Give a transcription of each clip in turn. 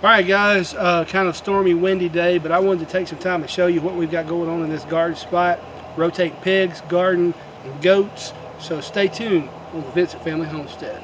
Alright guys, kind of stormy, windy day, but I wanted to take some time to show you what we've got going on in this garden spot. Rotate pigs, garden, and goats. So stay tuned on the Vincent Family Homestead.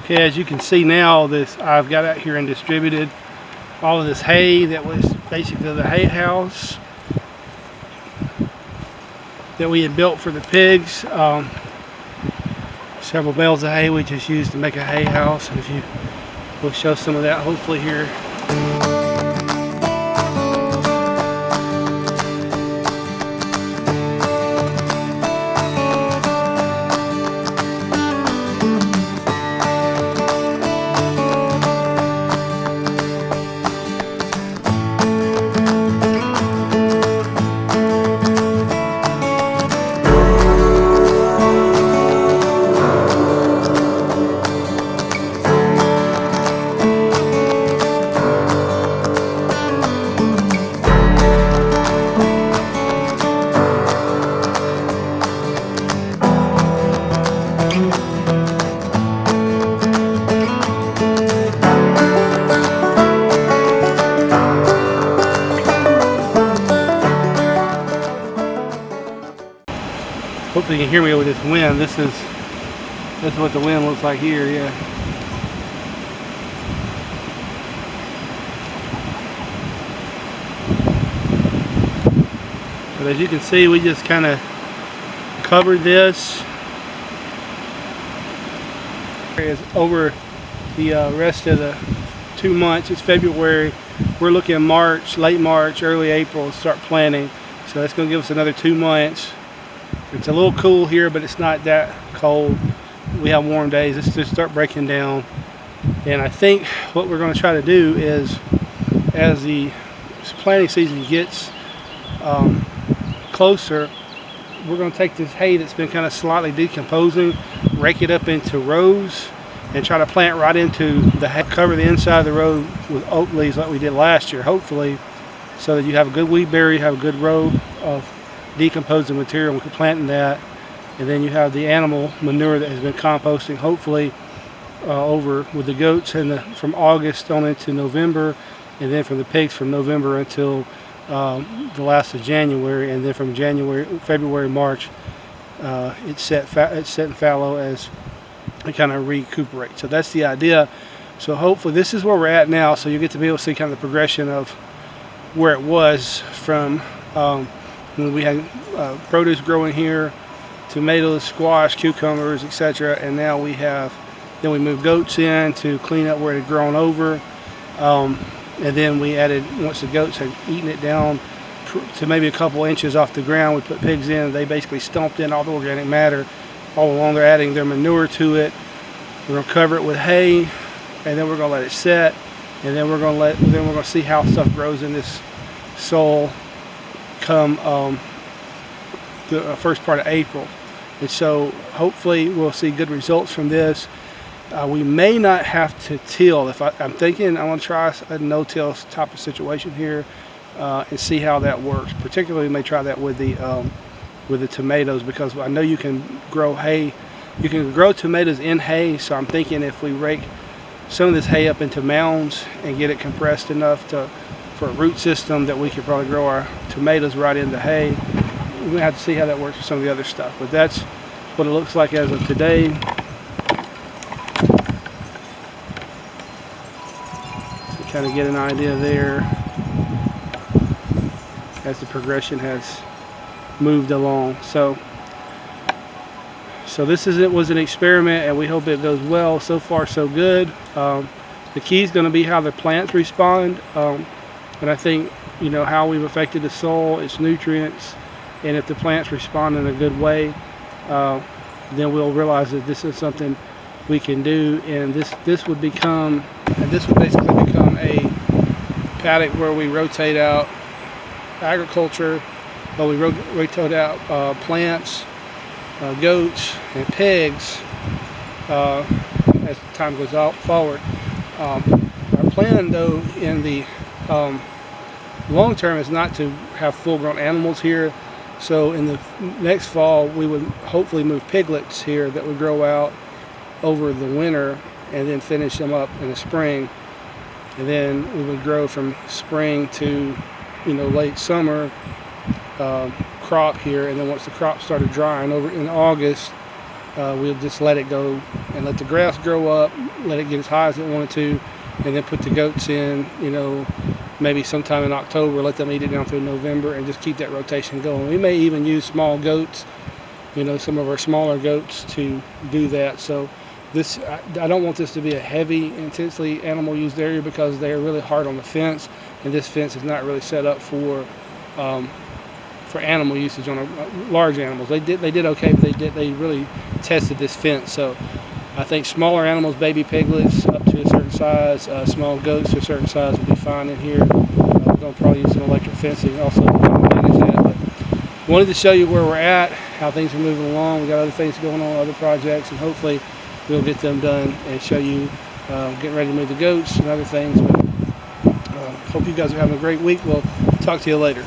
Okay, as you can see now, I've got out here and distributed all of this hay that was basically the hay house that we had built for the pigs. Several bales of hay we just used to make a hay house, and we'll show some of that hopefully here. Hopefully you can hear me with this wind. This is what the wind looks like here, yeah. But as you can see, we just kind of covered this. Over the rest of the 2 months. It's February. We're looking at March, late March, early April to start planting. So that's going to give us another 2 months. It's a little cool here, but it's not that cold. We have warm days. Let's just start breaking down. And I think what we're going to try to do is, as the planting season gets closer, we're going to take this hay that's been kind of slightly decomposing, rake it up into rows, and try to plant right into the hay. Cover the inside of the row with oak leaves like we did last year, hopefully, so that you have a good weed barrier, have a good row of decomposing material. We can plant in that, and then you have the animal manure that has been composting, hopefully over with the goats from August on into November, and then from the pigs from November until the last of January, and then from January, February, March, it's set and fallow as it kind of recuperate. So that's the idea. So hopefully this is where we're at now. So you get to be able to see kind of the progression of where it was from when we had produce growing here, tomatoes, squash, cucumbers, etc. And now we have, then we moved goats in to clean up where it had grown over. And then we added, once the goats had eaten it down to maybe a couple inches off the ground, we put pigs in. They basically stomped in all the organic matter all along. They're adding their manure to it. We're going to cover it with hay, and then we're going to let it set, and then we're going to see how stuff grows in this soil come the first part of April. And so hopefully we'll see good results from this. We may not have to till. I'm thinking I want to try a no-till type of situation here and see how that works. Particularly, we may try that with the tomatoes, because I know you can grow hay. You can grow tomatoes in hay. So I'm thinking if we rake some of this hay up into mounds and get it compressed enough for a root system, that we could probably grow our tomatoes right into hay. We're gonna have to see how that works with some of the other stuff. But that's what it looks like as of today. Kind of get an idea there as the progression has moved along. So this was an experiment, and we hope it goes well. So far so good. The key is going to be how the plants respond, and I think how we've affected the soil, its nutrients, and if the plants respond in a good way, then we'll realize that this is something we can do. And this would basically become a paddock where we rotate out agriculture, or we rotate out plants, goats, and pigs as time goes forward. Our plan, though, in the long term is not to have full-grown animals here. So in the next fall, we would hopefully move piglets here that would grow out over the winter, and then finish them up in the spring. And then we would grow from spring to late summer crop here. And then once the crop started drying over in August, we'll just let it go and let the grass grow up, let it get as high as it wanted to, and then put the goats in maybe sometime in October, let them eat it down through November, and just keep that rotation going. We may even use small goats, some of our smaller goats, to do that. So I don't want this to be a heavy, intensely animal used area, because they are really hard on the fence, and this fence is not really set up for animal usage on large animals. They did okay, but they really tested this fence. So I think smaller animals, baby piglets up to a certain size, small goats to a certain size will be fine in here. We're going to probably use some electric fencing also to manage that. But wanted to show you where we're at, how things are moving along. We got other things going on, other projects, and hopefully we'll get them done and show you getting ready to move the goats and other things. But hope you guys are having a great week. We'll talk to you later.